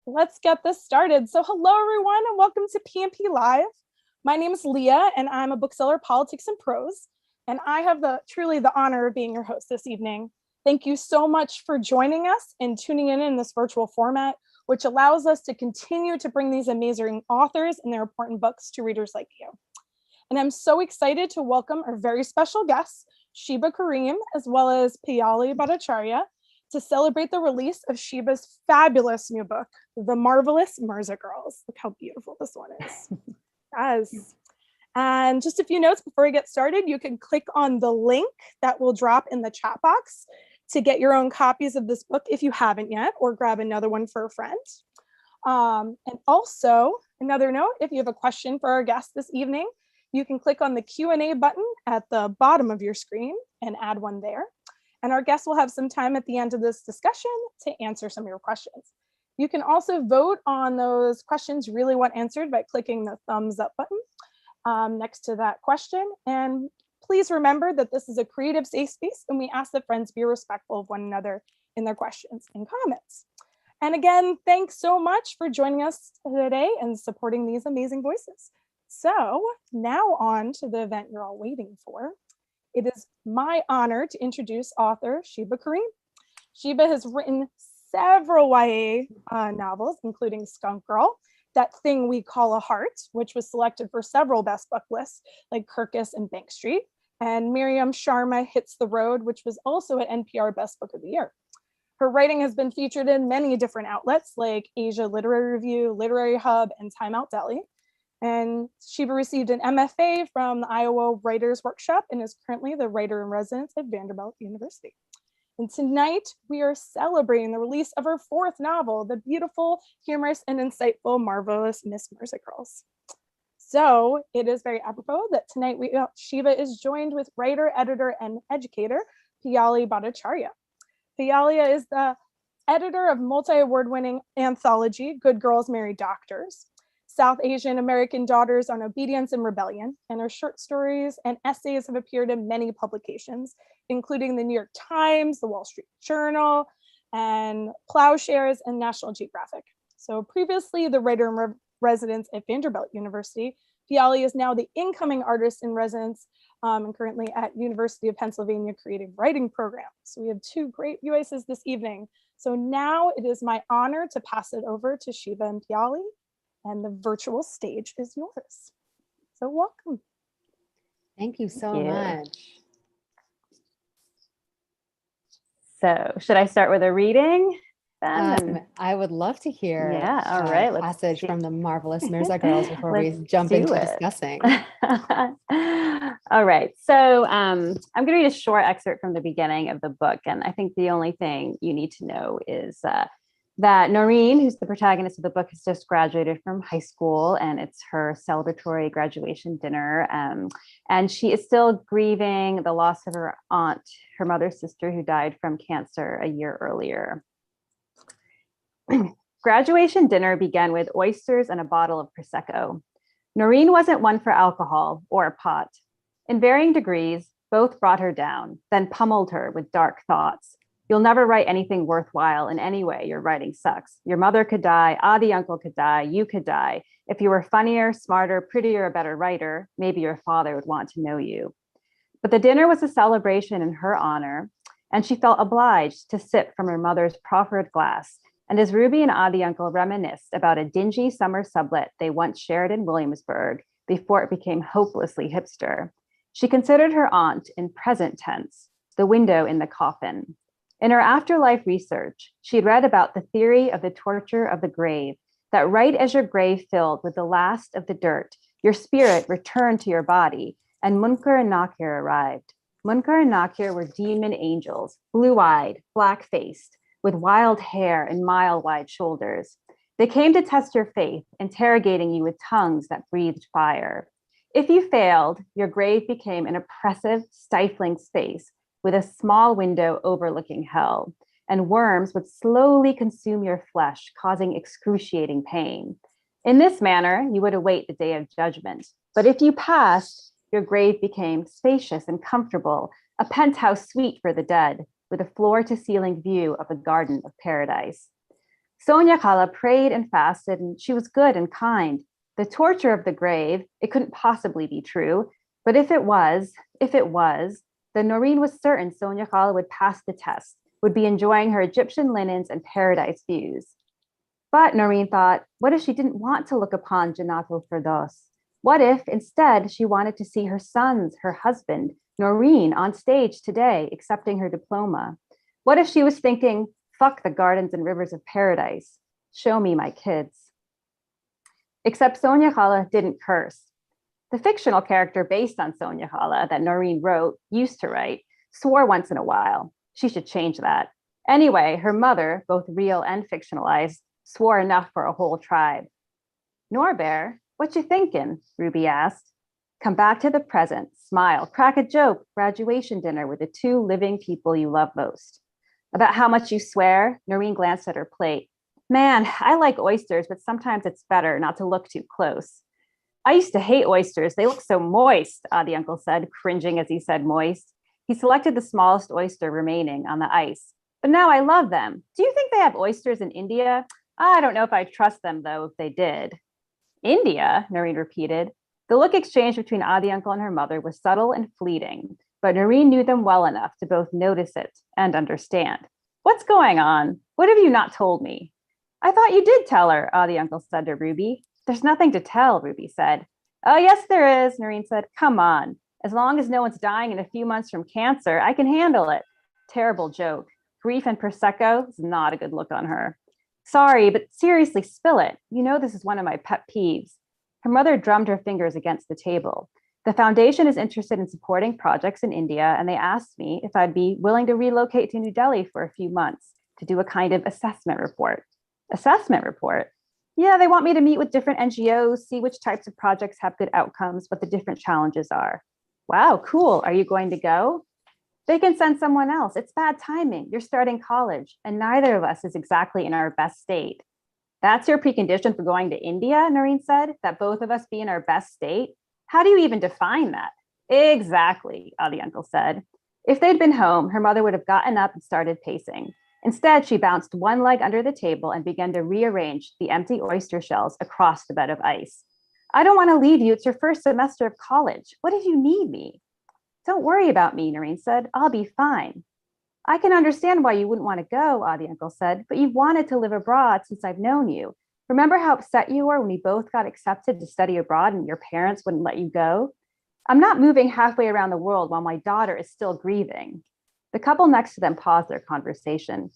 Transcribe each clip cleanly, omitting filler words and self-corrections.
let's get this started. So hello everyone and welcome to PMP Live. My name is Leah and I'm a bookseller, politics and prose. And I have truly the honor of being your host this evening. Thank you so much for joining us and tuning in this virtual format, which allows us to continue to bring these amazing authors and their important books to readers like you. And I'm so excited to welcome our very special guests, Sheba Karim, as well as Piyali Bhattacharya, to celebrate the release of Sheba's fabulous new book, The Marvelous MIRZA Girls. Look how beautiful this one is. Yes. And just a few notes before we get started, you can click on the link that will drop in the chat box to get your own copies of this book if you haven't yet, or grab another one for a friend. And also, another note, if you have a question for our guest this evening, you can click on the Q&A button at the bottom of your screen and add one there. And our guests will have some time at the end of this discussion to answer some of your questions. You can also vote on those questions you really want answered by clicking the thumbs up button next to that question. And please remember that this is a creative safe space and we ask that friends be respectful of one another in their questions and comments. And again, thanks so much for joining us today and supporting these amazing voices. So now on to the event you're all waiting for. It is my honor to introduce author Sheba Karim. Sheba has written several YA novels, including Skunk Girl, That Thing We Call a Heart, which was selected for several best book lists like Kirkus and Bank Street, and Miriam Sharma Hits the Road, which was also an NPR Best Book of the Year. Her writing has been featured in many different outlets like Asia Literary Review, Literary Hub, and Time Out Delhi. And Sheba received an MFA from the Iowa Writers Workshop and is currently the writer-in-residence at Vanderbilt University. And tonight, we are celebrating the release of her fourth novel, the beautiful, humorous, and insightful, marvelous Miss MIRZA Girls. So it is very apropos that tonight Sheba is joined with writer, editor, and educator, Piyali Bhattacharya. Piyali is the editor of multi-award-winning anthology, Good Girls Marry Doctors, South Asian American Daughters on Obedience and Rebellion, and her short stories and essays have appeared in many publications, including the New York Times, the Wall Street Journal, and Plowshares and National Geographic. So previously the writer-in-residence at Vanderbilt University, Piyali is now the incoming artist-in-residence and currently at University of Pennsylvania Creative Writing Program. So we have two great voices this evening. So now it is my honor to pass it over to Sheba and Piyali, and the virtual stage is yours. So welcome. Thank you so much. So should I start with a reading? I would love to hear all right, a passage from the marvelous MIRZA Girls before we jump into discussing. All right, so I'm going to read a short excerpt from the beginning of the book. And I think the only thing you need to know is that Noreen, who's the protagonist of the book, has just graduated from high school and it's her celebratory graduation dinner. And she is still grieving the loss of her aunt, her mother's sister, who died from cancer a year earlier. Graduation dinner began with oysters and a bottle of Prosecco. Noreen wasn't one for alcohol or pot. In varying degrees, both brought her down, then pummeled her with dark thoughts. You'll never write anything worthwhile in any way. Your writing sucks. Your mother could die. The uncle could die. You could die. If you were funnier, smarter, prettier, a better writer, maybe your father would want to know you. But the dinner was a celebration in her honor, and she felt obliged to sip from her mother's proffered glass. And as Ruby and the uncle reminisced about a dingy summer sublet they once shared in Williamsburg before it became hopelessly hipster, she considered her aunt in present tense, the window in the coffin. In her afterlife research, she'd read about the theory of the torture of the grave, that right as your grave filled with the last of the dirt, your spirit returned to your body, and Munkar and Nakir arrived. Munkar and Nakir were demon angels, blue-eyed, black-faced, with wild hair and mile-wide shoulders. They came to test your faith, interrogating you with tongues that breathed fire. If you failed, your grave became an oppressive, stifling space, with a small window overlooking hell, and worms would slowly consume your flesh, causing excruciating pain. In this manner, you would await the day of judgment. But if you passed, your grave became spacious and comfortable, a penthouse suite for the dead, with a floor-to-ceiling view of the garden of paradise. Sonia Kala prayed and fasted, and she was good and kind. The torture of the grave, it couldn't possibly be true. But if it was, then Noreen was certain Sonia Kala would pass the test, would be enjoying her Egyptian linens and paradise views. But Noreen thought, what if she didn't want to look upon Janatul Firdaus? What if instead she wanted to see her sons, her husband, Noreen, on stage today, accepting her diploma? What if she was thinking, fuck the gardens and rivers of paradise, show me my kids? Except Sonia Khala didn't curse. The fictional character based on Sonia Khala that Noreen used to write, swore once in a while. She should change that. Anyway, her mother, both real and fictionalized, swore enough for a whole tribe. Norbear, what you thinking? Ruby asked. Come back to the present, smile, crack a joke, graduation dinner with the two living people you love most. About how much you swear, Noreen glanced at her plate. Man, I like oysters, but sometimes it's better not to look too close. I used to hate oysters. They look so moist, the uncle said, cringing as he said moist. He selected the smallest oyster remaining on the ice. But now I love them. Do you think they have oysters in India? I don't know if I trust them, though, if they did. India, Noreen repeated. The look exchanged between Adi uncle and her mother was subtle and fleeting, but Noreen knew them well enough to both notice it and understand. What's going on? What have you not told me? I thought you did tell her, Adi uncle said to Ruby. There's nothing to tell, Ruby said. Oh, yes, there is, Noreen said. Come on. As long as no one's dying in a few months from cancer, I can handle it. Terrible joke. Grief and Prosecco is not a good look on her. Sorry, but seriously, spill it. You know this is one of my pet peeves. Her mother drummed her fingers against the table. The foundation is interested in supporting projects in India, and they asked me if I'd be willing to relocate to New Delhi for a few months to do a kind of assessment report. Assessment report? Yeah, they want me to meet with different NGOs, see which types of projects have good outcomes, what the different challenges are. Wow, cool. Are you going to go? They can send someone else. It's bad timing. You're starting college, and neither of us is exactly in our best state. That's your precondition for going to India, Noreen said, that both of us be in our best state? How do you even define that? Exactly, the uncle said. If they'd been home, her mother would have gotten up and started pacing. Instead, she bounced one leg under the table and began to rearrange the empty oyster shells across the bed of ice. I don't want to leave you. It's your first semester of college. What if you need me? Don't worry about me, Noreen said. I'll be fine. I can understand why you wouldn't want to go, the uncle said, but you've wanted to live abroad since I've known you. Remember how upset you were when we both got accepted to study abroad and your parents wouldn't let you go? I'm not moving halfway around the world while my daughter is still grieving. The couple next to them paused their conversation.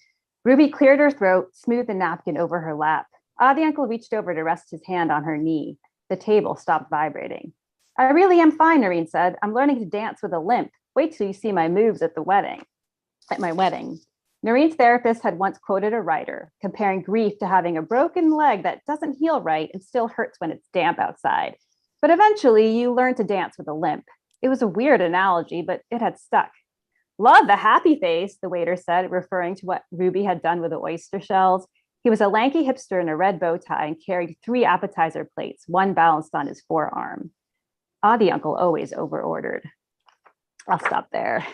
Ruby cleared her throat, smoothed the napkin over her lap. The uncle reached over to rest his hand on her knee. The table stopped vibrating. I really am fine, Noreen said. I'm learning to dance with a limp. Wait till you see my moves at my wedding. Noreen's therapist had once quoted a writer, comparing grief to having a broken leg that doesn't heal right and still hurts when it's damp outside. But eventually you learn to dance with a limp. It was a weird analogy, but it had stuck. Love the happy face, the waiter said, referring to what Ruby had done with the oyster shells. He was a lanky hipster in a red bow tie and carried 3 appetizer plates, one balanced on his forearm. The uncle always overordered. I'll stop there.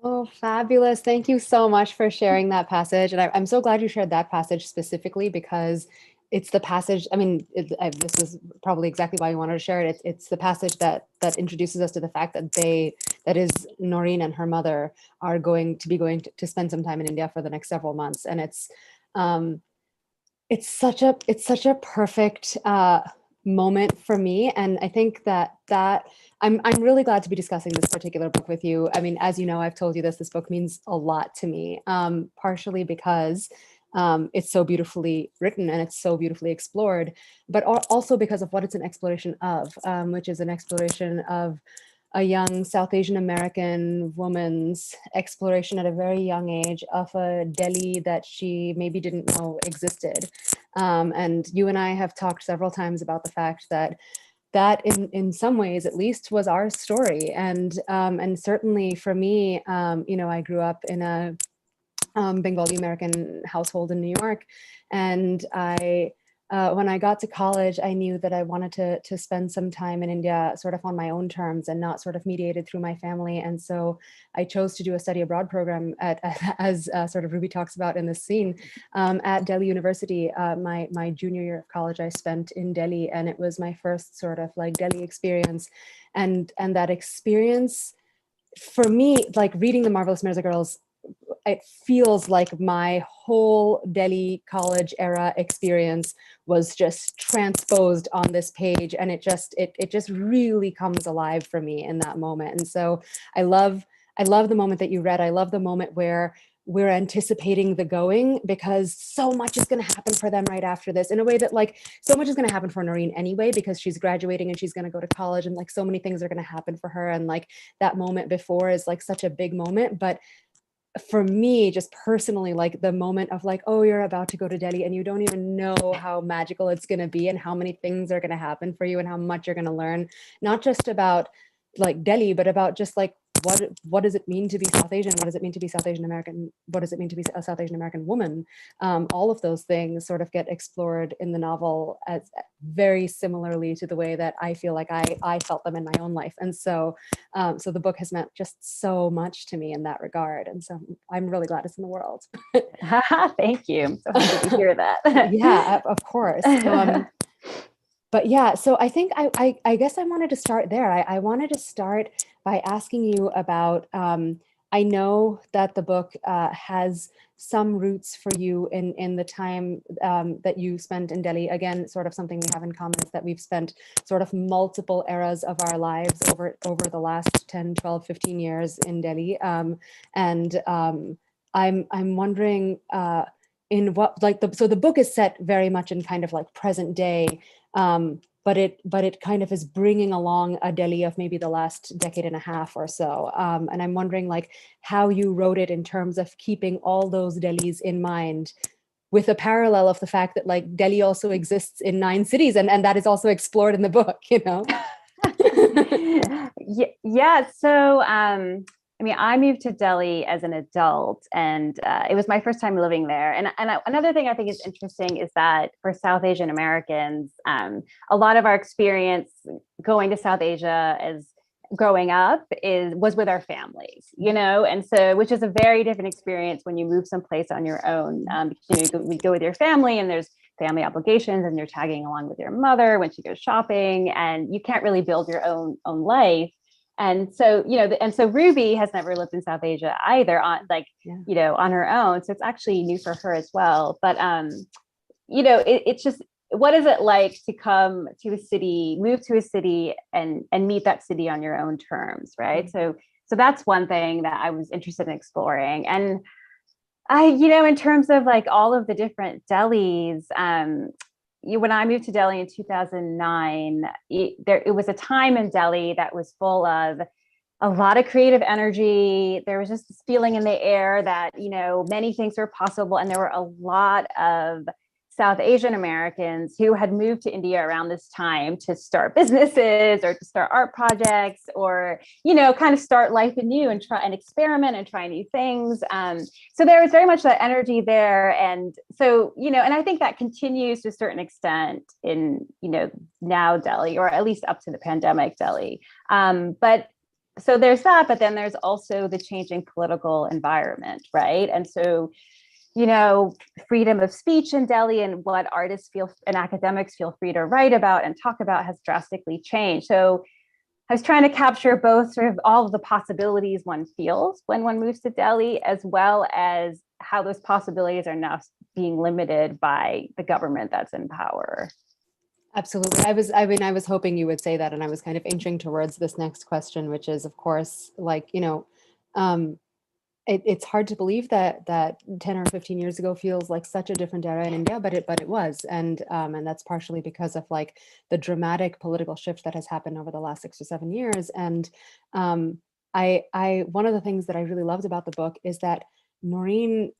Oh, fabulous. Thank you so much for sharing that passage. And I'm so glad you shared that passage specifically because it's the passage, this is probably exactly why you wanted to share it. It's the passage that introduces us to the fact that is Noreen and her mother are going to spend some time in India for the next several months. And it's such a perfect moment for me. And I think that I'm really glad to be discussing this particular book with you. I mean, as you know, I've told you this book means a lot to me, partially because it's so beautifully written and it's so beautifully explored, but also because of what it's an exploration of, which is an exploration of a young South Asian American woman's exploration at a very young age of a Delhi that she maybe didn't know existed. And you and I have talked several times about the fact that in some ways, at least, was our story. And certainly for me, I grew up in a Bengali American household in New York, and I when I got to college, I knew that I wanted to spend some time in India sort of on my own terms and not sort of mediated through my family. And so I chose to do a study abroad program as sort of Ruby talks about in this scene, at Delhi University. My junior year of college, I spent in Delhi, and it was my first sort of like Delhi experience. And that experience, for me, like reading The Marvelous Mirza Girls, it feels like my whole Delhi college era experience was just transposed on this page, and it just really comes alive for me in that moment. And so I love the moment that you read. I love the moment where we're anticipating the going, because so much is going to happen for them right after this, in a way that like so much is going to happen for Noreen anyway, because she's graduating and she's going to go to college, and like so many things are going to happen for her, and like that moment before is like such a big moment. But for me, just personally, like the moment of like, oh, you're about to go to Delhi and you don't even know how magical it's going to be and how many things are going to happen for you and how much you're going to learn, not just about like Delhi, but about just like what does it mean to be South Asian? What does it mean to be South Asian American? What does it mean to be a South Asian American woman? All of those things sort of get explored in the novel as very similarly to the way that I feel like I felt them in my own life. And so, so the book has meant just so much to me in that regard. And so I'm really glad it's in the world. Thank you. I'm so happy to hear that. Yeah, of course. But yeah, so I think I guess I wanted to start there. I wanted to start by asking you about, I know that the book has some roots for you in the time that you spent in Delhi. Again, sort of something we have in common is that we've spent sort of multiple eras of our lives over the last 10, 12, 15 years in Delhi. And I'm wondering in what, like, so the book is set very much in kind of like present day, but it kind of is bringing along a Delhi of maybe the last decade and a half or so. And I'm wondering like how you wrote it in terms of keeping all those Delhis in mind, with a parallel of the fact that like Delhi also exists in 9 cities, and that is also explored in the book, you know? Yeah. So, I mean, I moved to Delhi as an adult, and it was my first time living there. And another thing I think is interesting is that for South Asian Americans, a lot of our experience going to South Asia as growing up was with our families, you know, and so which is a very different experience when you move someplace on your own. We go with your family, and there's family obligations, and you're tagging along with your mother when she goes shopping, and you can't really build your own life. And so, you know, and so Ruby has never lived in South Asia either, on you know, on her own. So it's actually new for her as well. But, you know, it's just, what is it like to come to a city, move to a city and meet that city on your own terms, right? So that's one thing that I was interested in exploring. And you know, in terms of like all of the different Delhis, when I moved to Delhi in 2009, it was a time in Delhi that was full of a lot of creative energy. There was just this feeling in the air that, you know, many things were possible. And there were a lot of South Asian Americans who had moved to India around this time to start businesses or to start art projects, or, you know, kind of start life anew and try and experiment and try new things. So there was very much that energy there. And so, you know, and I think that continues to a certain extent in, you know, now Delhi, or at least up to the pandemic Delhi. But so there's that, but then there's also the changing political environment, right? And so, you know, freedom of speech in Delhi and what artists feel and academics feel free to write about and talk about has drastically changed. So I was trying to capture both sort of all of the possibilities one feels when one moves to Delhi, as well as how those possibilities are now being limited by the government that's in power. Absolutely. I was hoping you would say that, and I was kind of inching towards this next question, which is, of course, like, you know, it's hard to believe that 10 or 15 years ago feels like such a different era in India, but it was, and that's partially because of like the dramatic political shift that has happened over the last 6 or 7 years. And I one of the things that I really loved about the book is that Noreen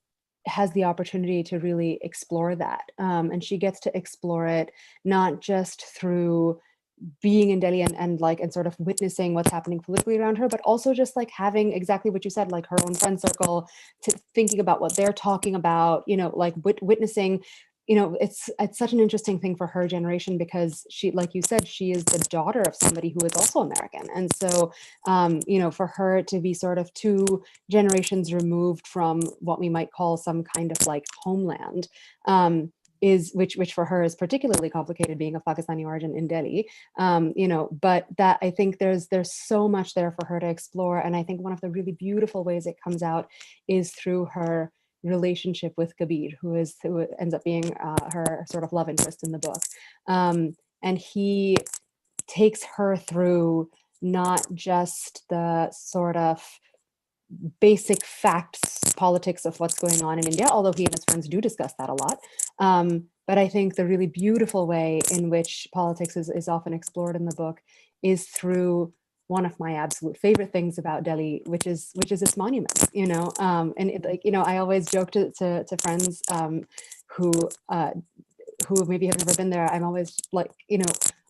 has the opportunity to really explore that, and she gets to explore it not just through being in Delhi and sort of witnessing what's happening politically around her, but also just like having exactly what you said, like her own friend circle, to thinking about what they're talking about, you know, like witnessing it's such an interesting thing for her generation, because she, like you said, she is the daughter of somebody who is also American. And so, for her to be sort of 2 generations removed from what we might call some kind of like homeland, which for her is particularly complicated, being of Pakistani origin in Delhi, but that, I think there's so much there for her to explore. And I think one of the really beautiful ways it comes out is through her relationship with Kabir, who ends up being her sort of love interest in the book. And he takes her through not just the sort of basic facts, politics of what's going on in India, although he and his friends do discuss that a lot. But I think the really beautiful way in which politics is often explored in the book is through one of my absolute favorite things about Delhi, which is its monuments, and I always joke to friends who maybe have never been there. I'm always like,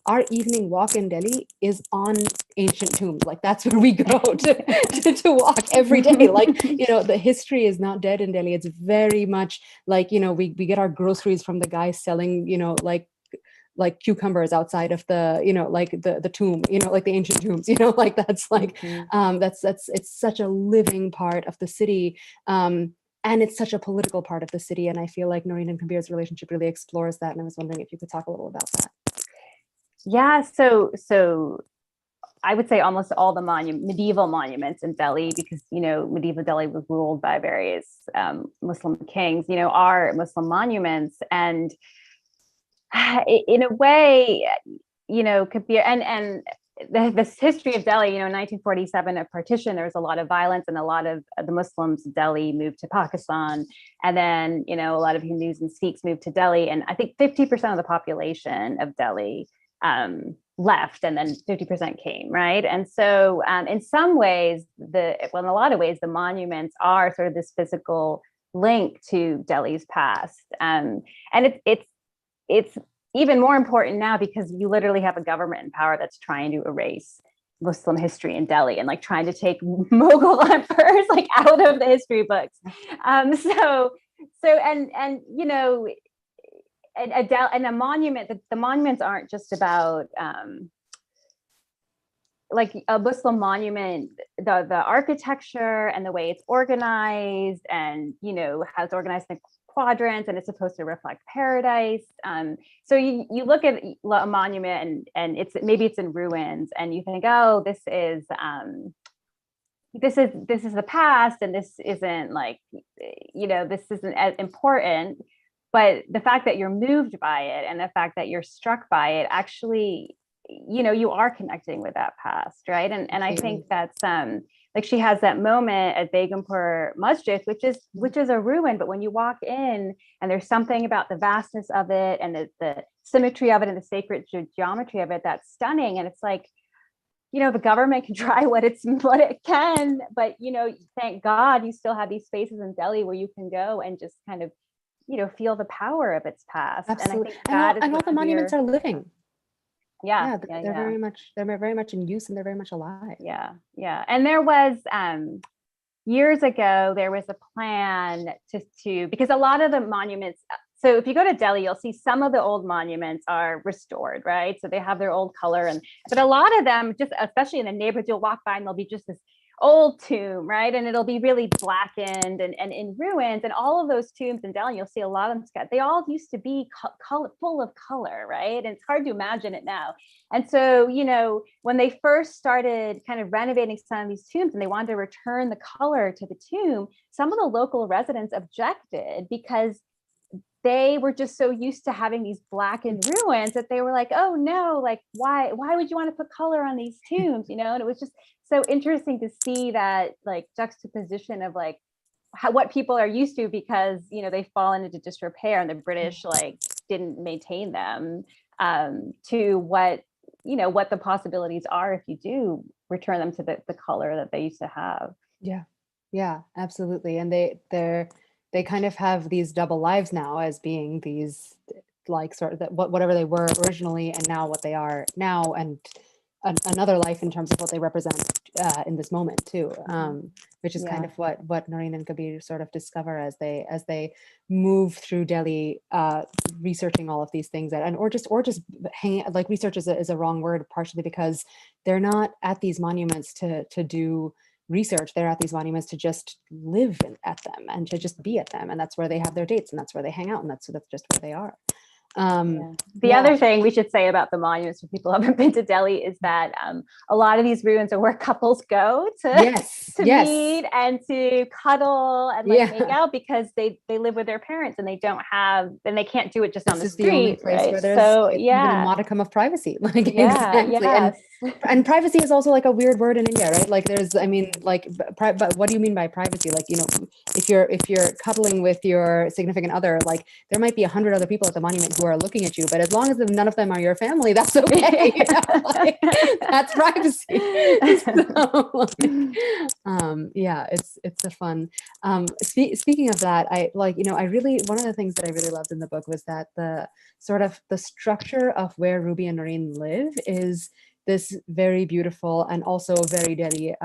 our evening walk in Delhi is on ancient tombs. Like, that's where we go to walk every day. Like, the history is not dead in Delhi. It's very much like, we get our groceries from the guy selling, like cucumbers outside of the, like the tomb, like the ancient tombs, like that's like, it's such a living part of the city. And it's such a political part of the city. And I feel like Noreen and Kabir's relationship really explores that. And I was wondering if you could talk a little about that. Yeah, so I would say almost all the medieval monuments in Delhi, because medieval Delhi was ruled by various Muslim kings, are Muslim monuments. And in a way, Kabir and this history of Delhi, 1947, a partition, there was a lot of violence, and a lot of the Muslims of Delhi moved to Pakistan. And then, a lot of Hindus and Sikhs moved to Delhi. And I think 50% of the population of Delhi left, and then 50% came, right? And so in some ways, in a lot of ways, the monuments are sort of this physical link to Delhi's past. And it's even more important now, because you literally have a government in power that's trying to erase Muslim history in Delhi, and like trying to take Mughal emperors like out of the history books. And a monument, the monuments aren't just about like a Muslim monument, the architecture and the way it's organized, and how it's organized in quadrants, and it's supposed to reflect paradise. So you look at a monument, and maybe it's in ruins, and you think, oh, this is the past, and this isn't like, this isn't as important. But the fact that you're moved by it, and the fact that you're struck by it, actually, you are connecting with that past, right? And I think that's like, she has that moment at Begumpur Masjid, which is a ruin, but when you walk in, and there's something about the vastness of it, and the symmetry of it, and the sacred geometry of it, that's stunning. And it's like, the government can try what it can, but thank God you still have these spaces in Delhi where you can go and just kind of feel the power of its past. Absolutely. And I think and all the monuments are living. Yeah, they're very much in use, and they're very much alive. Yeah. And there was years ago, there was a plan to because a lot of the monuments. So if you go to Delhi, you'll see some of the old monuments are restored, right? So they have their old color, but a lot of them, just especially in the neighborhoods, you'll walk by and there'll be just this old tomb, right? And it'll be really blackened and in ruins. And all of those tombs in Delhi, you'll see a lot of them, they all used to be full of color, right? And it's hard to imagine it now. And so, when they first started kind of renovating some of these tombs, and they wanted to return the color to the tomb, some of the local residents objected, because they were just so used to having these blackened ruins that they were like, oh no, like why would you want to put color on these tombs? And it was just so interesting to see that like juxtaposition of like what people are used to, because they've fallen into disrepair, and the British like didn't maintain them, to what the possibilities are if you do return them to the color that they used to have. Yeah, absolutely. And they kind of have these double lives now, as being these like sort of whatever they were originally, and now what they are now, and another life in terms of what they represent in this moment too, which is kind of what Noreen and Kabir sort of discover as they move through Delhi, researching all of these things, or just hanging. Like, research is a wrong word, partially because they're not at these monuments to do research. They're at these monuments to just live at them and to just be at them, and that's where they have their dates, and that's where they hang out, and that's just where they are. The other thing we should say about the monuments for people who haven't been to Delhi is that a lot of these ruins are where couples go to meet and to cuddle and like make out, because they live with their parents and they can't do it just on the street. The only place where there's even a modicum of privacy. Like, exactly. And privacy is also like a weird word in India, right? Like, but what do you mean by privacy? Like, if you're cuddling with your significant other, like, there might be 100 other people at the monument who are looking at you, but as long as none of them are your family, that's okay. Like, that's privacy. It's a fun. Speaking of that, I really, one of the things that I really loved in the book was that the structure of where Ruby and Noreen live is this very beautiful and also very Delhi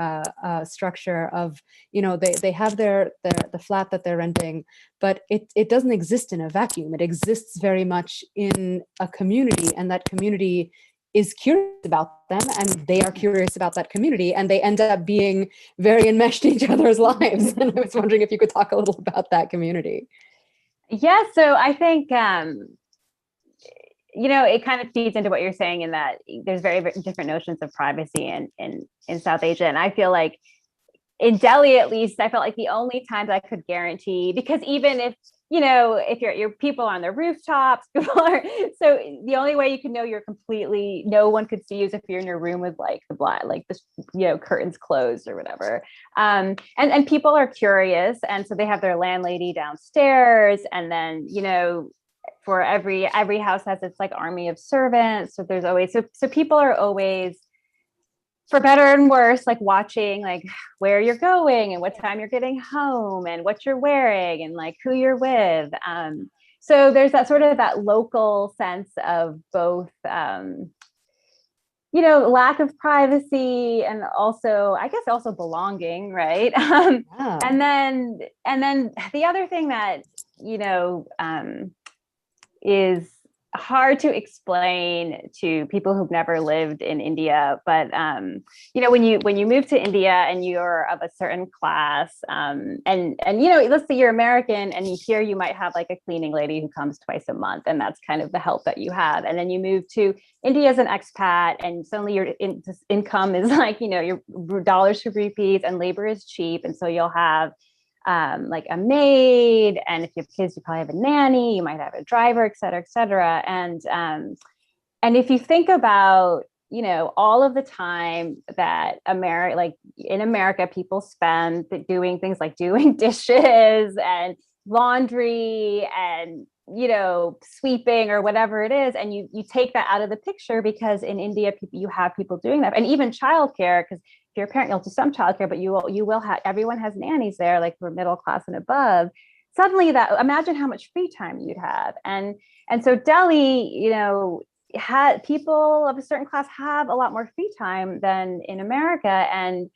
structure of, they have the flat that they're renting, but it doesn't exist in a vacuum. It exists very much in a community, and that community is curious about them, and they are curious about that community, and they end up being very enmeshed in each other's lives. And I was wondering if you could talk a little about that community. Yeah, so I think it kind of feeds into what you're saying, in that there's very, very different notions of privacy in South Asia. And I feel like in Delhi, at least, I felt like the only times I could guarantee, because even if your people on the rooftops, so the only way you can know no one could see you is if you're in your room with like the curtains closed or whatever. And people are curious. And so they have their landlady downstairs, and then, for every house has its like army of servants. So there's always, so people are always, for better and worse, like watching like where you're going and what time you're getting home and what you're wearing and like who you're with. So there's that sort of that local sense of both, lack of privacy and also, I guess, also belonging, right? And then the other thing that, is hard to explain to people who've never lived in India, but when you move to India and you're of a certain class, and let's say you're American, and here you might have like a cleaning lady who comes twice a month, and that's kind of the help that you have. And then you move to India as an expat, and suddenly your income is like your dollars to rupees, and labor is cheap, and so you'll have like a maid, and if you have kids, you probably have a nanny, you might have a driver, et cetera, et cetera. And if you think about, all of the time that in America, people spend doing things like doing dishes and laundry and, sweeping or whatever it is. And you take that out of the picture, because in India, you have people doing that. And even childcare, because if you're a parent, you'll do some childcare, but you will have, everyone has nannies there, like for middle class and above. Suddenly imagine how much free time you'd have. And so Delhi, had people of a certain class have a lot more free time than in America, and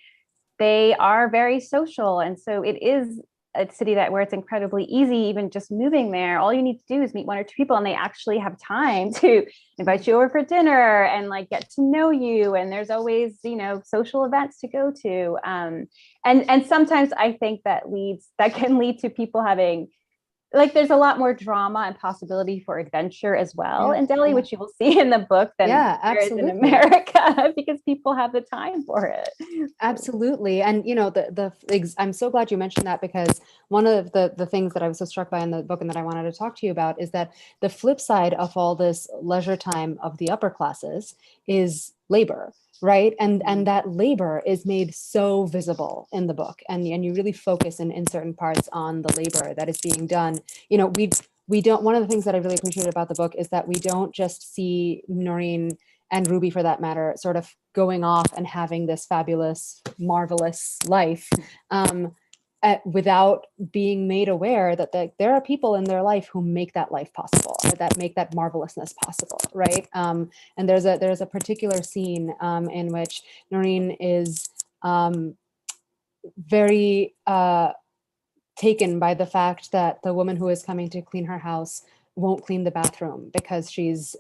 they are very social. And so it is a city where it's incredibly easy, even just moving there. All you need to do is meet one or two people, and they actually have time to invite you over for dinner and like get to know you. And there's always, social events to go to. And sometimes I think that can lead to people having, like, there's a lot more drama and possibility for adventure as well in Delhi, which you will see in the book than there is in America, because people have the time for it. Absolutely. And, I'm so glad you mentioned that, because one of the things that I was so struck by in the book and that I wanted to talk to you about is that the flip side of all this leisure time of the upper classes is labor. Right. And that labor is made so visible in the book. And you really focus in certain parts on the labor that is being done. We don't, one of the things that I really appreciate about the book is that we don't just see Noreen and Ruby, for that matter, sort of going off and having this fabulous, marvelous life without being made aware that there are people in their life who make that life possible, or that make that marvelousness possible, right? And there's a particular scene in which Noreen is very taken by the fact that the woman who is coming to clean her house won't clean the bathroom because she's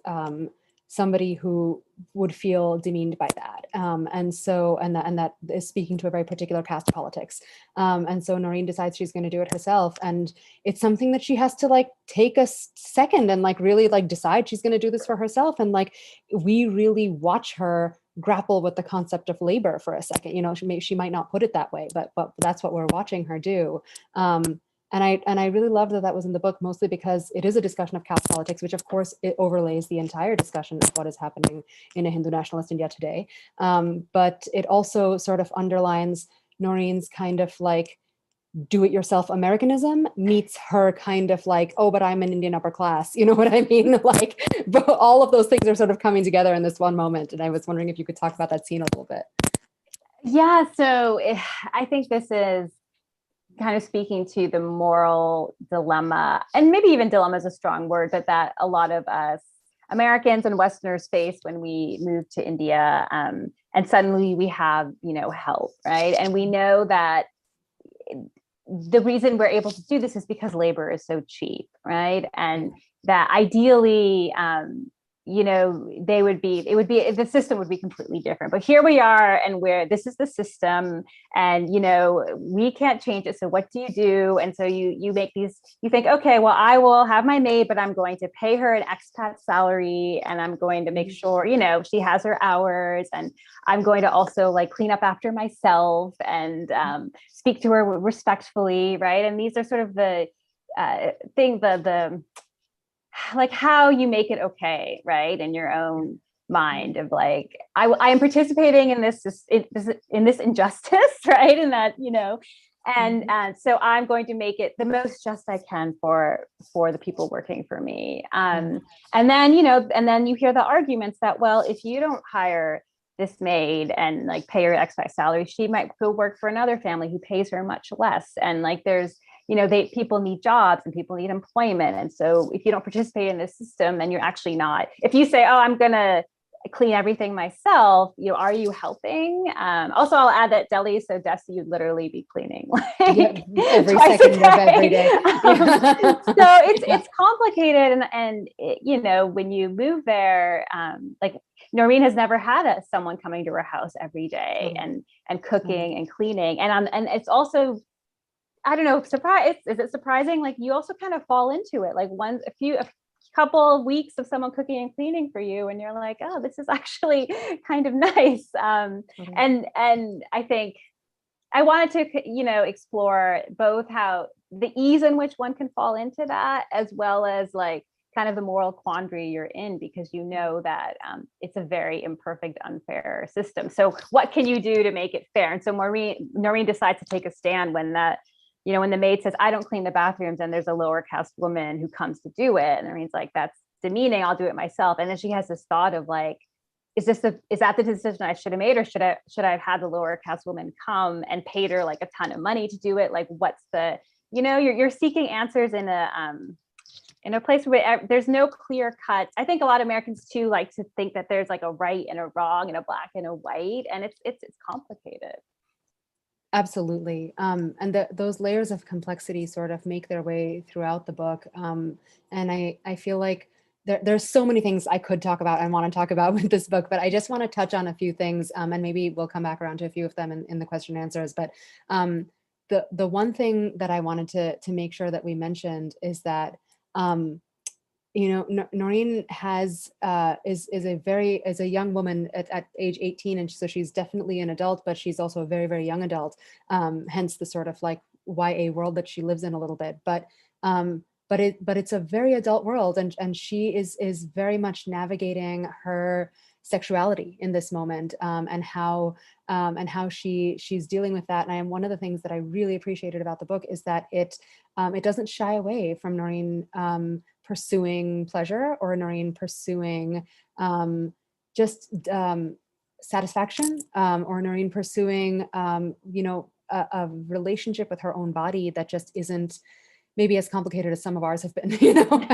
somebody who would feel demeaned by that. And that is speaking to a very particular caste politics. And so Noreen decides she's going to do it herself. And it's something that she has to like take a second and like really like decide she's going to do this for herself. And like, we really watch her grapple with the concept of labor for a second. You know, she might not put it that way, but that's what we're watching her do. And I really loved that was in the book, mostly because it is a discussion of caste politics, which of course it overlays the entire discussion of what is happening in a Hindu nationalist India today. But it also sort of underlines Noreen's kind of like do-it-yourself Americanism meets her kind of like, oh, but I'm an Indian upper class. You know what I mean? Like, but all of those things are sort of coming together in this one moment. And I was wondering if you could talk about that scene a little bit. Yeah, so I think this is kind of speaking to the moral dilemma, and maybe even dilemma is a strong word, but that a lot of us Americans and Westerners face when we move to India, and suddenly we have, help, right? And we know that the reason we're able to do this is because labor is so cheap, right? And that ideally, the system would be completely different. But here we are, and this is the system, and we can't change it. So what do you do? And so you think, okay, well, I will have my maid, but I'm going to pay her an expat salary, and I'm going to make sure, she has her hours, and I'm going to also like clean up after myself and speak to her respectfully, right? And these are sort of the like how you make it okay, right, in your own mind of like, I am participating in this injustice, right, and that and so I'm going to make it the most just I can for the people working for me. And then you hear the arguments that, well, if you don't hire this maid and like pay her expat salary, she might go work for another family who pays her much less, and like there's people need jobs and people need employment. And so if you don't participate in this system, then you're actually not. If you say, oh, I'm going to clean everything myself, are you helping? Also, I'll add that Delhi is so dusty, you'd literally be cleaning like every second of every day. So it's complicated. And when you move there, like Noreen has never had someone coming to her house every day and cooking and cleaning. And it's also, I don't know, is it surprising? Like you also kind of fall into it. Like a couple of weeks of someone cooking and cleaning for you, and you're like, oh, this is actually kind of nice. And I think I wanted to, explore both how the ease in which one can fall into that, as well as like kind of the moral quandary you're in, because that it's a very imperfect, unfair system. So what can you do to make it fair? And so Noreen decides to take a stand when when the maid says, I don't clean the bathrooms, and there's a lower caste woman who comes to do it. And Noreen's like, that's demeaning, I'll do it myself. And then she has this thought of like, is that the decision I should have made? Or should I have had the lower caste woman come and paid her like a ton of money to do it? Like, what's the, you're seeking answers in a place where there's no clear cut. I think a lot of Americans too like to think that there's like a right and a wrong and a black and a white, and it's complicated. Absolutely. And those layers of complexity sort of make their way throughout the book. And I feel like there's so many things I could talk about and want to talk about with this book, but I just want to touch on a few things, and maybe we'll come back around to a few of them in the question and answers. But the one thing that I wanted to make sure that we mentioned is that Noreen is a young woman at age 18, and so she's definitely an adult, but she's also a very, very young adult. Hence the sort of like YA world that she lives in a little bit. But it's a very adult world, and she is very much navigating her sexuality in this moment, and how she's dealing with that. And one of the things that I really appreciated about the book is that it doesn't shy away from Noreen pursuing pleasure, or Noreen pursuing satisfaction, or Noreen pursuing a relationship with her own body that just isn't maybe as complicated as some of ours have been, you know,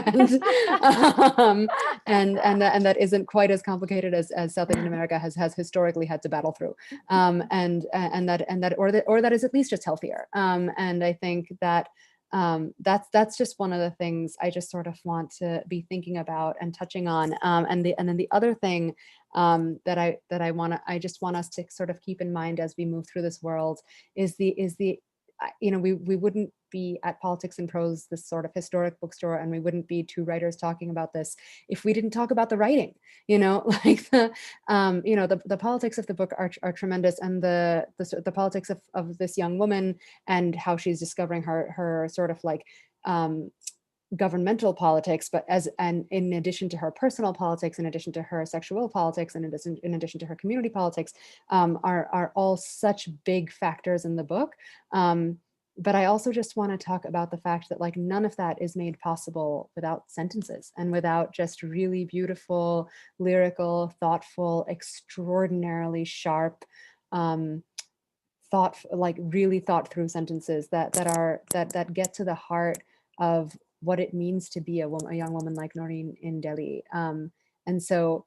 and that isn't quite as complicated as South Asian America has historically had to battle through, and that is at least just healthier. And I think that that's just one of the things I just sort of want to be thinking about and touching on. And then the other thing that I just want us to sort of keep in mind as we move through this world is the you know, we wouldn't be at Politics and Prose, this sort of historic bookstore, and we wouldn't be two writers talking about this if we didn't talk about the writing, you know, like you know, the politics of the book are tremendous, and the politics of this young woman and how she's discovering her sort of like governmental politics, but in addition to her personal politics, in addition to her sexual politics, and in addition to her community politics, are all such big factors in the book. But I also just want to talk about the fact that like none of that is made possible without sentences and without just really beautiful, lyrical, thoughtful, extraordinarily sharp, really thought through sentences that get to the heart of what it means to be a young woman like Noreen in Delhi. And so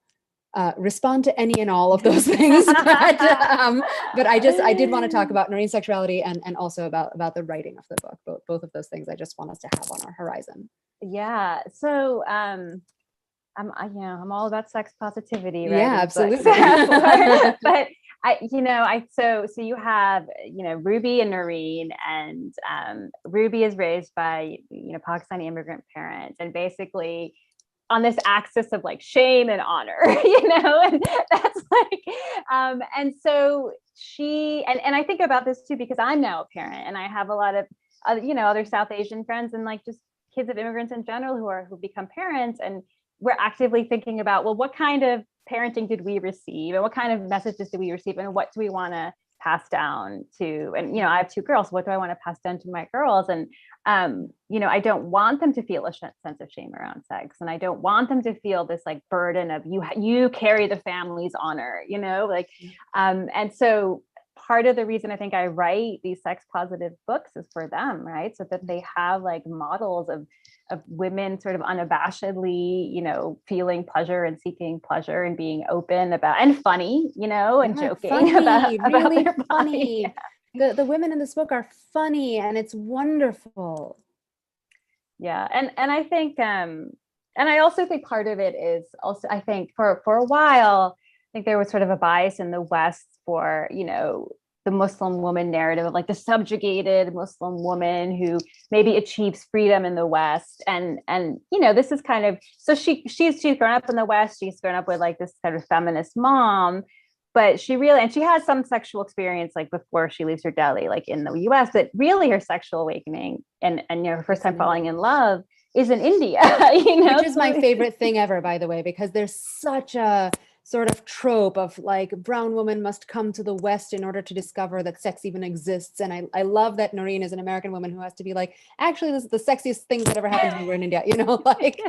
respond to any and all of those things. But I did want to talk about Noreen's sexuality and also about the writing of the book. Both of those things I just want us to have on our horizon. Yeah. So I'm all about sex positivity, right? Yeah, absolutely. But so you have, Ruby and Noreen, and Ruby is raised by, Pakistani immigrant parents, and basically on this axis of like shame and honor, and that's like, and so she, and I think about this too, because I'm now a parent and I have a lot of, other South Asian friends and like just kids of immigrants in general who become parents, and we're actively thinking about, well, what kind of parenting did we receive, and what kind of messages did we receive, and what do we want to pass down to, and I have two girls, what do I want to pass down to my girls? And I don't want them to feel a sense of shame around sex, and I don't want them to feel this like burden of you carry the family's honor, and so part of the reason I think I write these sex positive books is for them, right? So that they have like models of women sort of unabashedly, feeling pleasure and seeking pleasure and being open about, and funny, and joking funny, about really their funny. body. The women in this book are funny, and it's wonderful. Yeah, and I think, and I also think part of it is also, I think for a while, I think there was sort of a bias in the West for, the Muslim woman narrative of like the subjugated Muslim woman who maybe achieves freedom in the West. And this is kind of, so she's grown up in the West, she's grown up with like this kind of feminist mom, but she has some sexual experience like before she leaves her Delhi, like in the US, but really her sexual awakening and her first time falling in love is in India, Which is my favorite thing ever, by the way, because there's such a sort of trope of like brown woman must come to the West in order to discover that sex even exists. And I love that Noreen is an American woman who has to be like, actually, this is the sexiest thing that ever happened to me. We're in India, like.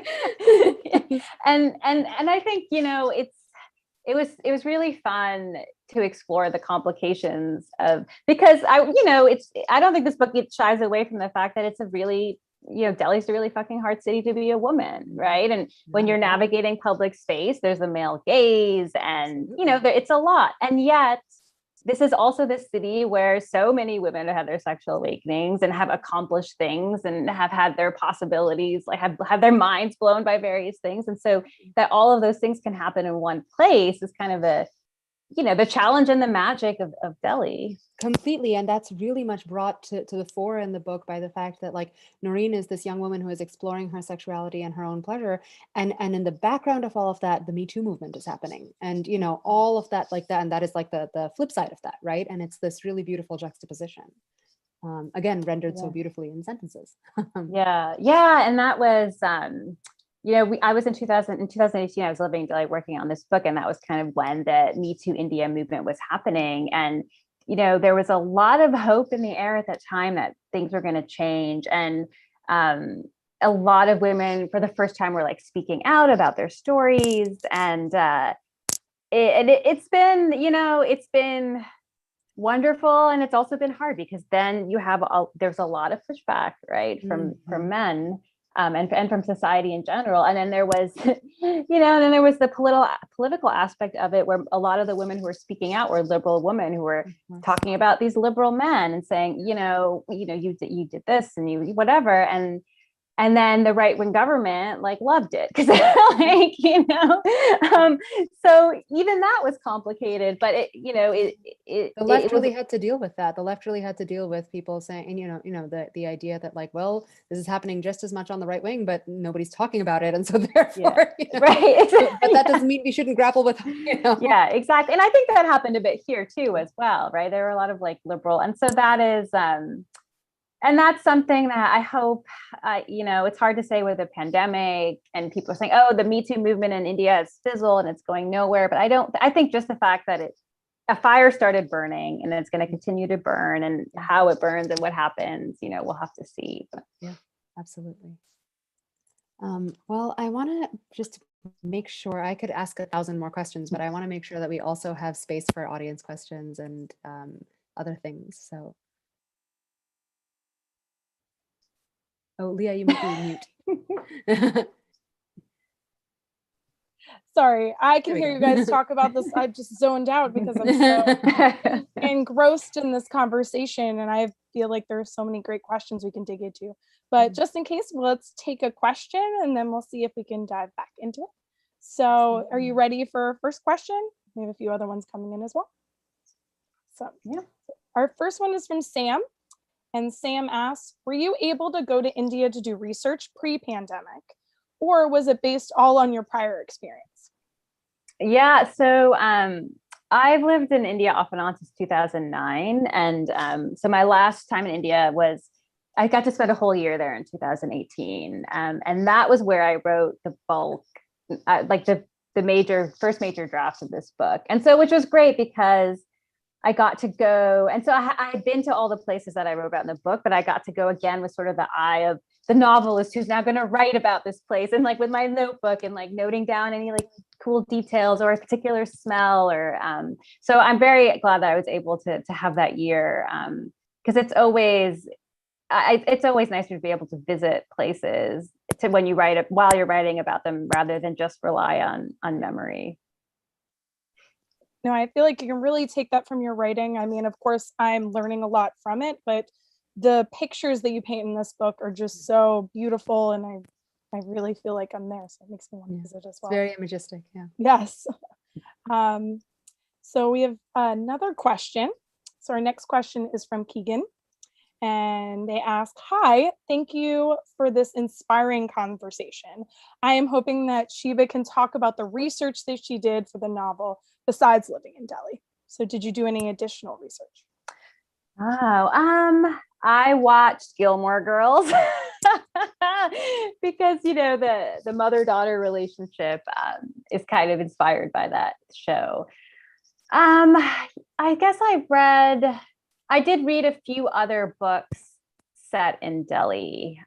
and I think, it was really fun to explore the complications of, because I don't think this book shies away from the fact that it's a really, Delhi's a really fucking hard city to be a woman, right? And when you're navigating public space, there's a male gaze, and it's a lot. And yet, this is also the city where so many women have had their sexual awakenings and have accomplished things and have had their possibilities, like have their minds blown by various things. And so that all of those things can happen in one place is kind of the challenge and the magic of Delhi. Completely. And that's really much brought to the fore in the book by the fact that like Noreen is this young woman who is exploring her sexuality and her own pleasure. And in the background of all of that, the Me Too movement is happening. And, all of that like that. And that is like the flip side of that, right? And it's this really beautiful juxtaposition. Again, rendered so beautifully in sentences. Yeah. And that was, I was in 2018, I was living in Delhi working on this book, and that was kind of when the Me Too India movement was happening. And, there was a lot of hope in the air at that time that things were going to change. And a lot of women for the first time were like speaking out about their stories. And it's been wonderful, and it's also been hard because then you have there's a lot of pushback, right, from men, and from society in general. And then there was, and then there was the political aspect of it, where a lot of the women who were speaking out were liberal women who were talking about these liberal men and saying, you did this and you whatever, and then the right-wing government loved it because so even that was complicated, but the left really had to deal with that. The left really had to deal with people saying, the idea that well, this is happening just as much on the right wing, but nobody's talking about it. And so therefore, right. But that doesn't mean we shouldn't grapple with, Yeah, exactly. And I think that happened a bit here too, as well, right? There were a lot of liberal. And so that is, and that's something that I hope, it's hard to say with a pandemic and people are saying, oh, the Me Too movement in India is fizzled and it's going nowhere. But I think just the fact that a fire started burning and it's going to continue to burn, and how it burns and what happens, we'll have to see. Yeah, absolutely. Well, I want to just make sure, I could ask 1,000 more questions, but I want to make sure that we also have space for audience questions and other things. So. Oh, Leah, you might be mute. Sorry, I can hear you guys talk about this. I just zoned out because I'm so engrossed in this conversation, and I feel like there's so many great questions we can dig into. But just in case, let's take a question and then we'll see if we can dive back into it. So are you ready for our first question? We have a few other ones coming in as well. So yeah, our first one is from Sam. And Sam asks, were you able to go to India to do research pre-pandemic, or was it based all on your prior experience? Yeah, so I've lived in India off and on since 2009. And so my last time in India was, I got to spend a whole year there in 2018. And that was where I wrote the bulk, the first major draft of this book. And so, which was great because I got to go, and so I had been to all the places that I wrote about in the book, but I got to go again with sort of the eye of the novelist who's now going to write about this place, and with my notebook and noting down any cool details or a particular smell, or so I'm very glad that I was able to have that year, because it's always nicer to be able to visit places when you write it while you're writing about them, rather than just rely on memory. No, I feel like you can really take that from your writing. I mean, of course, I'm learning a lot from it, but the pictures that you paint in this book are just so beautiful, and I really feel like I'm there. So it makes me want to visit as well. It's very imagistic, yeah. Yes. So we have another question. So our next question is from Keegan. And they ask, hi, thank you for this inspiring conversation. I am hoping that Sheba can talk about the research that she did for the novel besides living in Delhi. So did you do any additional research? Oh, I watched Gilmore Girls because, the mother-daughter relationship is kind of inspired by that show. I guess I did read a few other books set in Delhi.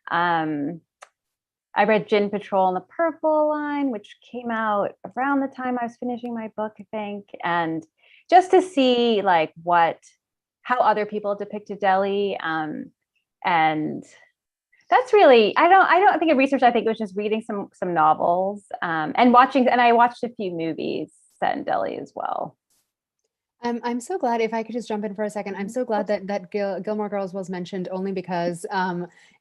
I read Gin Patrol and the Purple Line, which came out around the time I was finishing my book, I think. And just to see how other people depicted Delhi. And that's really, I don't think of research. I think it was just reading some novels and I watched a few movies set in Delhi as well. I'm so glad, if I could just jump in for a second, I'm so glad that Gilmore Girls was mentioned, only because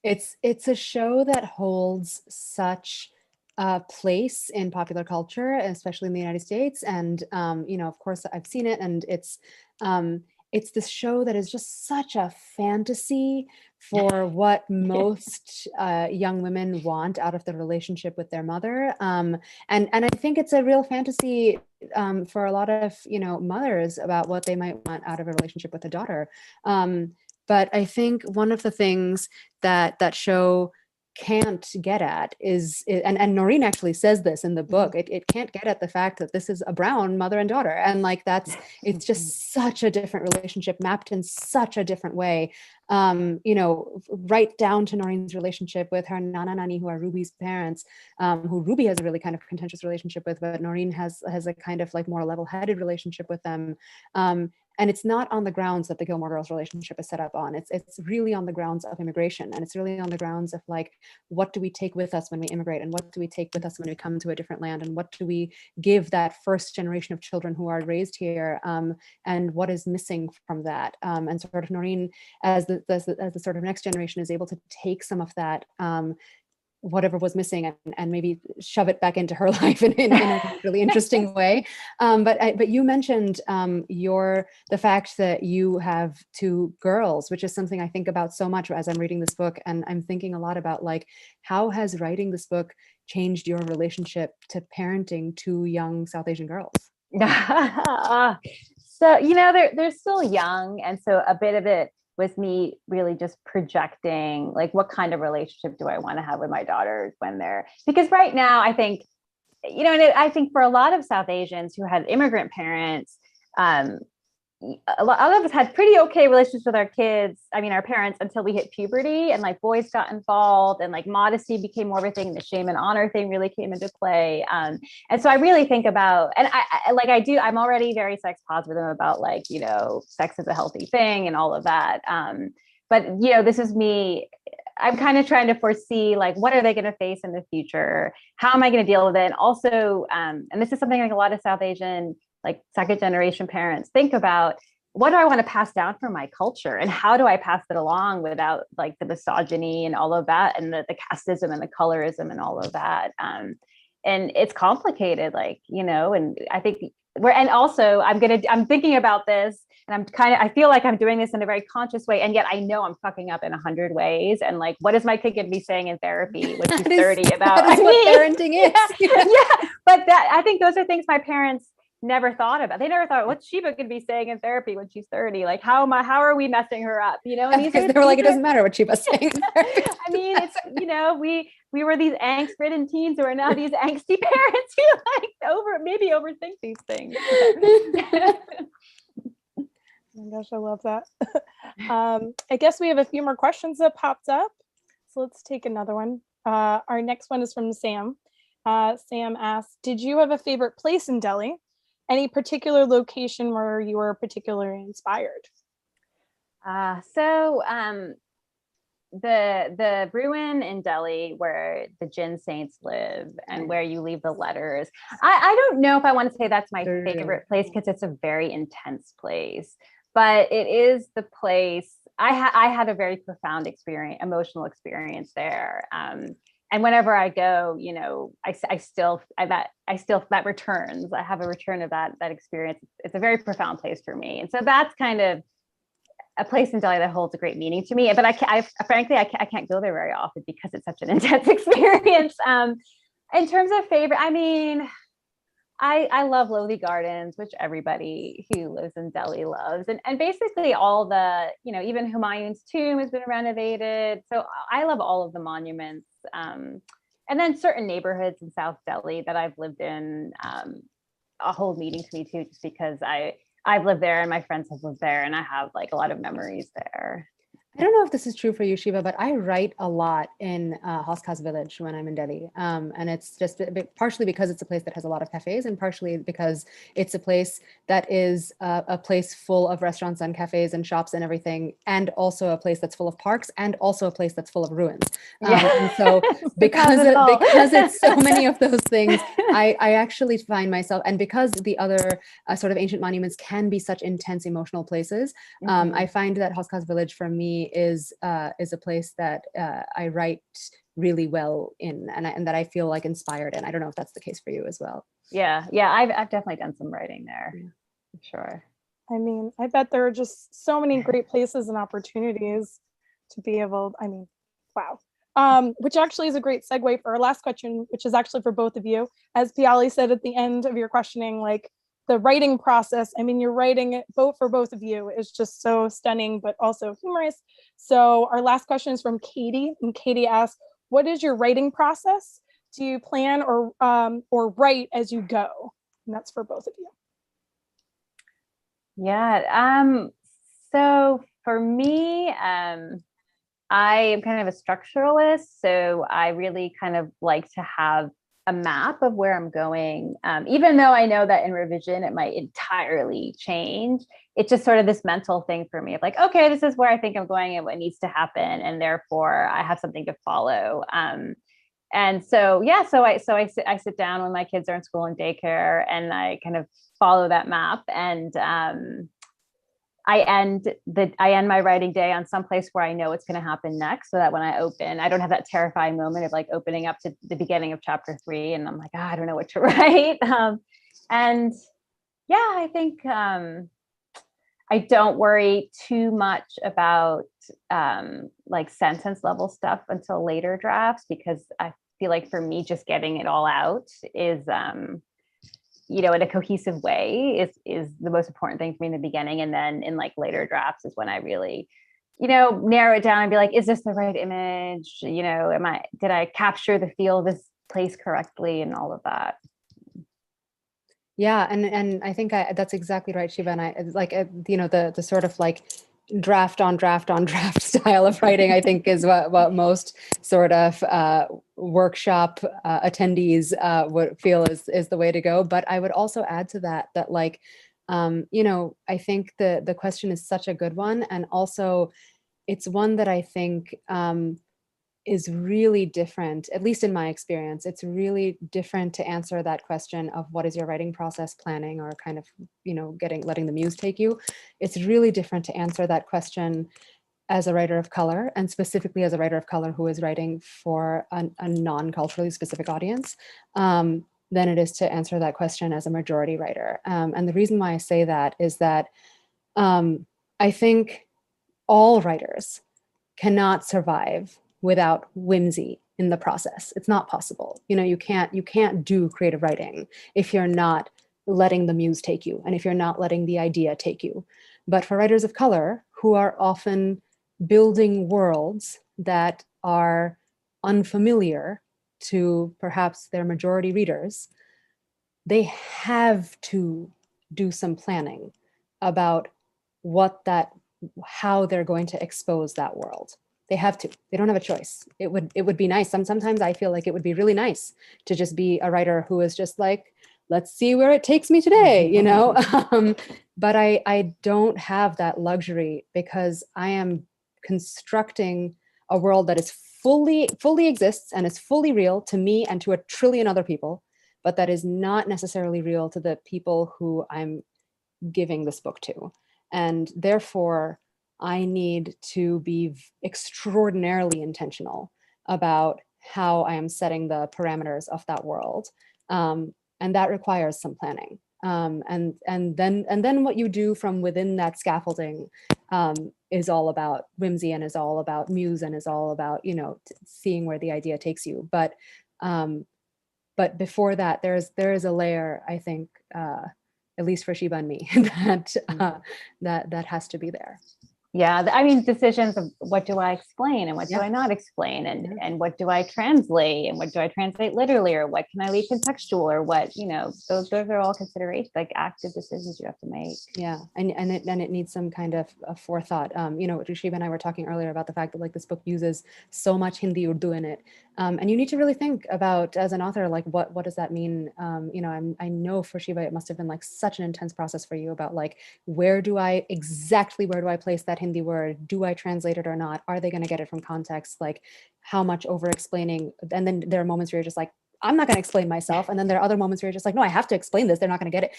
it's a show that holds such a place in popular culture, especially in the United States. And, of course, I've seen it, and it's this show that is just such a fantasy for what most young women want out of the relationship with their mother. And I think it's a real fantasy for a lot of, mothers about what they might want out of a relationship with a daughter. But I think one of the things that show can't get at is, and Noreen actually says this in the book, it can't get at the fact that this is a brown mother and daughter, and it's just such a different relationship, mapped in such a different way, right down to Noreen's relationship with her nana nani, who are Ruby's parents, who Ruby has a really kind of contentious relationship with, but Noreen has a kind of more level-headed relationship with them. And it's not on the grounds that the Gilmore Girls relationship is set up on. It's really on the grounds of immigration. And it's really on the grounds of like, what do we take with us when we immigrate? And what do we take with us when we come to a different land? And what do we give that first generation of children who are raised here? And what is missing from that? And sort of Noreen, as the sort of next generation, is able to take some of that, whatever was missing, and maybe shove it back into her life in a really interesting way. But you mentioned the fact that you have two girls, which is something I think about so much as I'm reading this book. And I'm thinking a lot about like, how has writing this book changed your relationship to parenting two young South Asian girls? So, they're still young. And so a bit of it was me really just projecting like, what kind of relationship do I want to have with my daughters because right now I think, and I think for a lot of South Asians who had immigrant parents, a lot of us had pretty okay relationships with our kids. I mean, our parents, until we hit puberty, and like boys got involved, and like modesty became more of a thing. The shame and honor thing really came into play. And so I really think about, and I'm already very sex positive about like, sex is a healthy thing and all of that. But this is me. I'm kind of trying to foresee like, what are they going to face in the future? How am I going to deal with it? And also, and this is something like a lot of South Asian, like second generation parents think about, what do I want to pass down from my culture, and how do I pass it along without like the misogyny and all of that, and the casteism and the colorism and all of that. And it's complicated, like, and I think and also I'm thinking about this, and I feel like I'm doing this in a very conscious way. And yet I know I'm fucking up in 100 ways. And like, what is my kid going to be saying in therapy when she's 30 about what parenting is? Yeah. But I think those are things my parents never thought about. They never thought, what's Sheba going to be saying in therapy when she's 30? Like, how are we messing her up? And because they were like, it doesn't matter what Sheba's saying. I mean, it's, we were these angst-ridden teens who are now these angsty parents who like maybe overthink these things. Oh my gosh, I love that. I guess we have a few more questions that popped up. So let's take another one. Our next one is from Sam. Sam asked, did you have a favorite place in Delhi? Any particular location where you were particularly inspired? So the ruin in Delhi where the Jinn saints live and where you leave the letters. I don't know if I want to say that's my favorite place, because it's a very intense place, but it is the place I had a very profound emotional experience there. And whenever I go, I still that returns. I have a return of that experience. It's a very profound place for me, and so that's kind of a place in Delhi that holds a great meaning to me. But frankly, I can't go there very often because it's such an intense experience. In terms of favorite, I mean, I love Lodi Gardens, which everybody who lives in Delhi loves. And basically all the, even Humayun's tomb has been renovated. So I love all of the monuments. And then certain neighborhoods in South Delhi that I've lived in hold meaning to me too, just because I've lived there and my friends have lived there, and I have like a lot of memories there. I don't know if this is true for you, Sheba, but I write a lot in Hoskas village when I'm in Delhi. And it's just partially because it's a place that has a lot of cafes, and partially because it's a place that is a place full of restaurants and cafes and shops and everything, and also a place that's full of parks, and also a place that's full of ruins. And so because it's so many of those things, I actually find myself, and because the other sort of ancient monuments can be such intense emotional places, I find that Hoskas village for me is a place that I write really well in, and that I feel like inspired in. I don't know if that's the case for you as well. Yeah, I've definitely done some writing there, for sure. I mean, I bet there are just so many great places and opportunities to be able, I mean, wow. Which actually is a great segue for our last question, which is actually for both of you. As Piyali said at the end of your questioning, like, the writing process, I mean, you're writing it for both of you is just so stunning, but also humorous. So our last question is from Katie, and Katie asks, what is your writing process? Do you plan or write as you go? And that's for both of you. Yeah. So for me, I am kind of a structuralist. So I really kind of like to have a map of where I'm going. Even though I know that in revision, it might entirely change. It's just sort of this mental thing for me of like, okay, this is where I think I'm going and what needs to happen. And therefore I have something to follow. And so, yeah, so I sit down when my kids are in school and daycare, and I kind of follow that map. And I end my writing day on some place where I know it's going to happen next, so that when I open, I don't have that terrifying moment of like opening up to the beginning of chapter 3 and I'm like, oh, I don't know what to write. And yeah, I think I don't worry too much about like sentence level stuff until later drafts, because I feel like for me, just getting it all out is in a cohesive way is the most important thing for me in the beginning. And then in like later drafts is when I really, narrow it down and be like, is this the right image? Did I capture the feel of this place correctly and all of that? Yeah, and I think that's exactly right, Sheba. And I like the sort of like draft on draft on draft style of writing, I think is what most sort of workshop attendees would feel is the way to go. But I would also add to that like I think the question is such a good one, and also it's one that I think is really different, at least in my experience. It's really different to answer that question of what is your writing process planning, or kind of, letting the muse take you. It's really different to answer that question as a writer of color, and specifically as a writer of color who is writing for a non-culturally specific audience, than it is to answer that question as a majority writer. And the reason why I say that is that I think all writers cannot survive without whimsy in the process. It's not possible. You can't do creative writing if you're not letting the muse take you, and if you're not letting the idea take you. But for writers of color who are often building worlds that are unfamiliar to perhaps their majority readers, they have to do some planning about how they're going to expose that world. They have to. They don't have a choice. It would be nice. Sometimes I feel like it would be really nice to just be a writer who is just like, let's see where it takes me today, But I don't have that luxury, because I am constructing a world that is fully exists and is fully real to me and to a trillion other people, but that is not necessarily real to the people who I'm giving this book to. And therefore, I need to be extraordinarily intentional about how I am setting the parameters of that world. And that requires some planning. And then what you do from within that scaffolding is all about whimsy, and is all about muse, and is all about, seeing where the idea takes you. But before that, there is a layer, I think, at least for Sheba and me, that has to be there. Yeah, I mean, decisions of what do I explain and what do I not explain, and what do I translate, and what do I translate literally, or what can I leave contextual, or what, those are all considerations, like active decisions you have to make. Yeah, and it needs some kind of forethought. Sheba and I were talking earlier about the fact that like this book uses so much Hindi Urdu in it, and you need to really think about, as an author, like what does that mean? I know for Sheba it must have been like such an intense process for you about like, where do I place that Hindi word? Do I translate it or not? Are they going to get it from context? Like, how much over explaining? And then there are moments where you're just like, I'm not going to explain myself. And then there are other moments where you're just like, no, I have to explain this. They're not going to get it.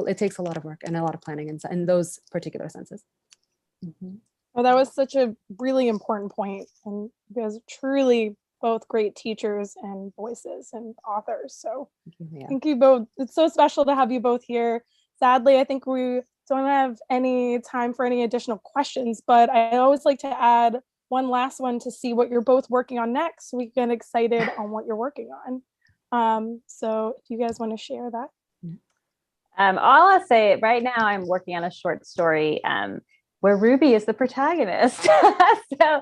It takes a lot of work and a lot of planning in those particular senses. Mm-hmm. Well, that was such a really important point. And you guys are truly both great teachers and voices and authors. So thank you both. It's so special to have you both here. Sadly, I think we don't have any time for any additional questions, but I always like to add one last one to see what you're both working on next, so we get excited on what you're working on. So if you guys want to share that. All I'll say right now, I'm working on a short story where Ruby is the protagonist. So the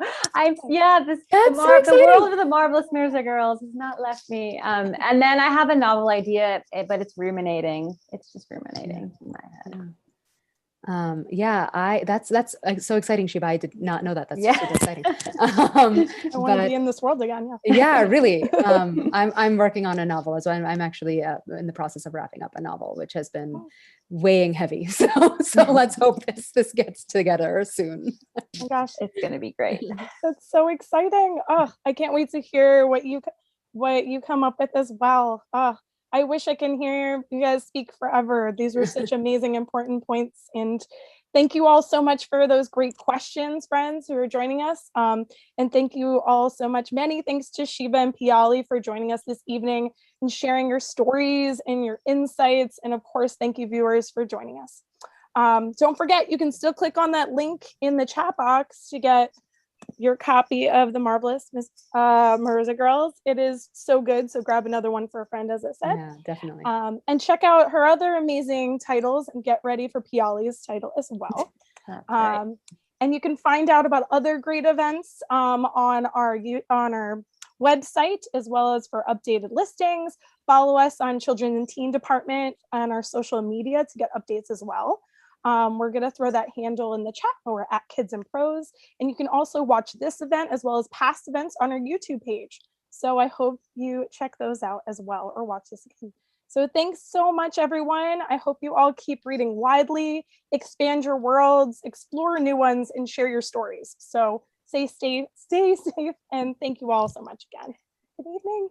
world of the marvelous MIRZA girls has not left me. And then I have a novel idea, but it's ruminating. It's just ruminating in my head. Yeah, that's so exciting, Sheba. I did not know that. That's Yeah. super exciting. I want to be in this world again. Yeah. Yeah, really. I'm working on a novel as well. I'm actually in the process of wrapping up a novel, which has been weighing heavy. So let's hope this gets together soon. Oh my gosh, It's going to be great. that's so exciting. Oh, I can't wait to hear what you come up with as well. Oh, I wish I can hear you guys speak forever. These were such amazing, important points. And thank you all so much for those great questions, friends who are joining us. And thank you all so much. Many thanks to Sheba and Piyali for joining us this evening and sharing your stories and your insights. And of course, thank you viewers for joining us. Don't forget, you can still click on that link in the chat box to get your copy of the marvelous MIRZA Girls. It is so good. So grab another one for a friend, as I said. Yeah, definitely. And check out her other amazing titles and get ready for Piyali's title as well. That's right. And you can find out about other great events on our website, as well as for updated listings. Follow us on Children and Teen Department and our social media to get updates as well. We're going to throw that handle in the chat, or we're at Kids in Prose. And you can also watch this event as well as past events on our YouTube page. So I hope you check those out as well, or watch this again. So thanks so much, everyone. I hope you all keep reading widely, expand your worlds, explore new ones, and share your stories. So stay safe, and thank you all so much again. Good evening.